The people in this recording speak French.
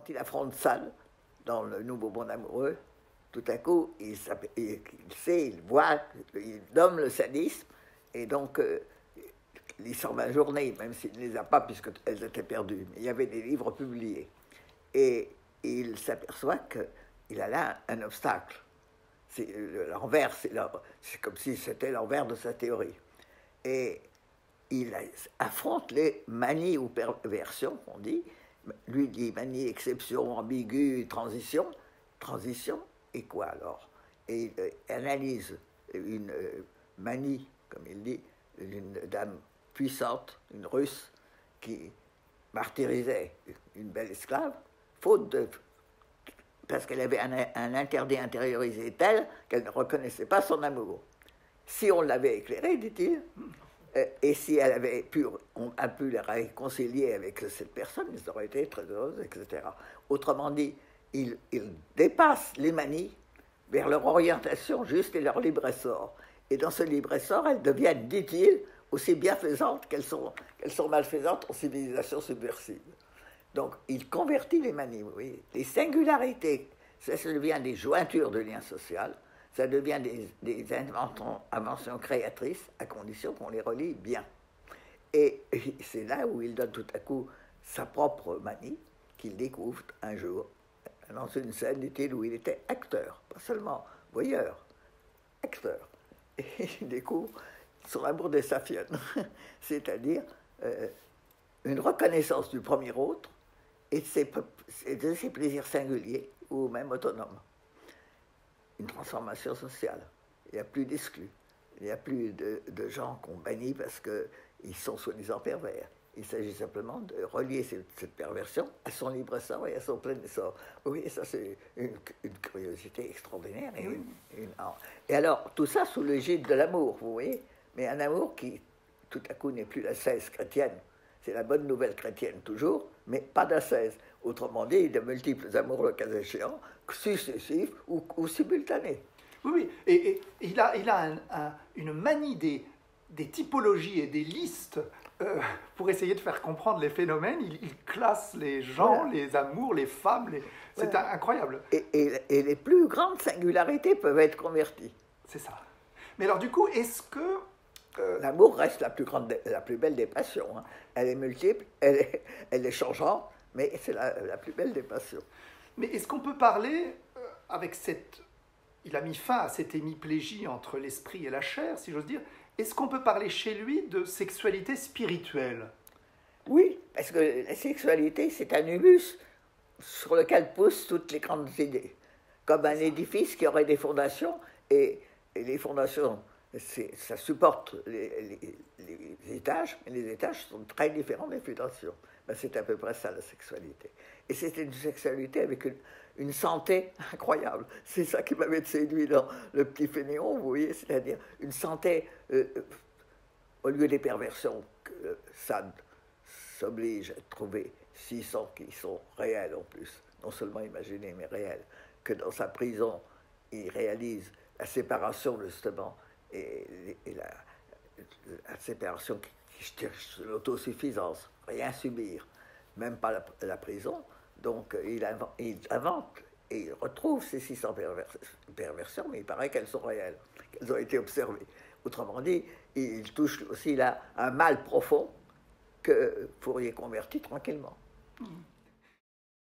quand il affronte Sade dans le Nouveau Monde Amoureux, tout à coup, il sait, il voit, il nomme le sadisme, et donc il s'en va journée, même s'il ne les a pas, puisqu'elles étaient perdues. Mais il y avait des livres publiés. Et il s'aperçoit qu'il a là un obstacle. C'est l'envers, c'est comme si c'était l'envers de sa théorie. Et il affronte les manies ou perversions, on dit. Lui dit manie, exception, ambigu, transition. Transition, et quoi alors? Et il analyse une manie, comme il dit, d'une dame puissante, une russe, qui martyrisait une belle esclave, parce qu'elle avait un interdit intériorisé tel qu'elle ne reconnaissait pas son amour. Si on l'avait éclairée, dit-il, et si on a pu la réconcilier avec cette personne, ils auraient été très heureuses, etc. Autrement dit, il dépasse les manies vers leur orientation juste et leur libre essor. Et dans ce libre essor, elles deviennent, dit-il, aussi bienfaisantes qu'elles sont malfaisantes en civilisation subversive. Donc, il convertit les manies, vous voyez. Les singularités, ça devient des jointures de liens sociaux, ça devient des inventions créatrices, à condition qu'on les relie bien. Et c'est là où il donne tout à coup sa propre manie, qu'il découvre un jour, dans une scène, dit-il, où il était acteur, pas seulement voyeur, acteur. Et il découvre son amour des Saphiones, c'est-à-dire une reconnaissance du premier autre et de ses plaisirs singuliers ou même autonomes. Une transformation sociale. Il n'y a plus d'exclus. Il n'y a plus de gens qu'on bannit parce qu'ils sont soi-disant pervers. Il s'agit simplement de relier cette perversion à son libre essor et à son plein essor. Oui, ça c'est une curiosité extraordinaire. Et alors, tout ça sous l'égide de l'amour, vous voyez, mais un amour qui, tout à coup, n'est plus l'ascèse chrétienne. C'est la bonne nouvelle chrétienne toujours, mais pas d'ascèse. Autrement dit, de multiples amours, le cas échéant, successifs ou simultanés. Oui, et il a une manie des typologies et des listes pour essayer de faire comprendre les phénomènes. Il classe les gens, voilà, les amours, les femmes. C'est voilà, incroyable. Et les plus grandes singularités peuvent être converties. C'est ça. Mais alors du coup, est-ce que... L'amour reste la plus belle des passions. Hein. Elle est multiple, elle est changeante, mais c'est la plus belle des passions. Mais est-ce qu'on peut parler avec cette... Il a mis fin à cette hémiplégie entre l'esprit et la chair, si j'ose dire. Est-ce qu'on peut parler chez lui de sexualité spirituelle? Oui, parce que la sexualité, c'est un humus sur lequel poussent toutes les grandes idées. Comme un édifice qui aurait des fondations, et les fondations, ça supporte les étages, mais les étages sont très différents des fondations. Ben, c'est à peu près ça, la sexualité. Et c'était une sexualité avec une santé incroyable. C'est ça qui m'avait séduit dans Le Petit Fainéant, vous voyez, c'est-à-dire une santé, au lieu des perversions que Sade s'oblige à trouver 600 qui sont réels en plus, non seulement imaginés, mais réels, que dans sa prison, il réalise la séparation, justement, et la séparation qui cherche l'autosuffisance, rien subir, même pas la prison. Donc il invente et il retrouve ces 600 perversions, mais il paraît qu'elles sont réelles, qu'elles ont été observées. Autrement dit, il touche aussi là un mal profond que Fourier convertit tranquillement.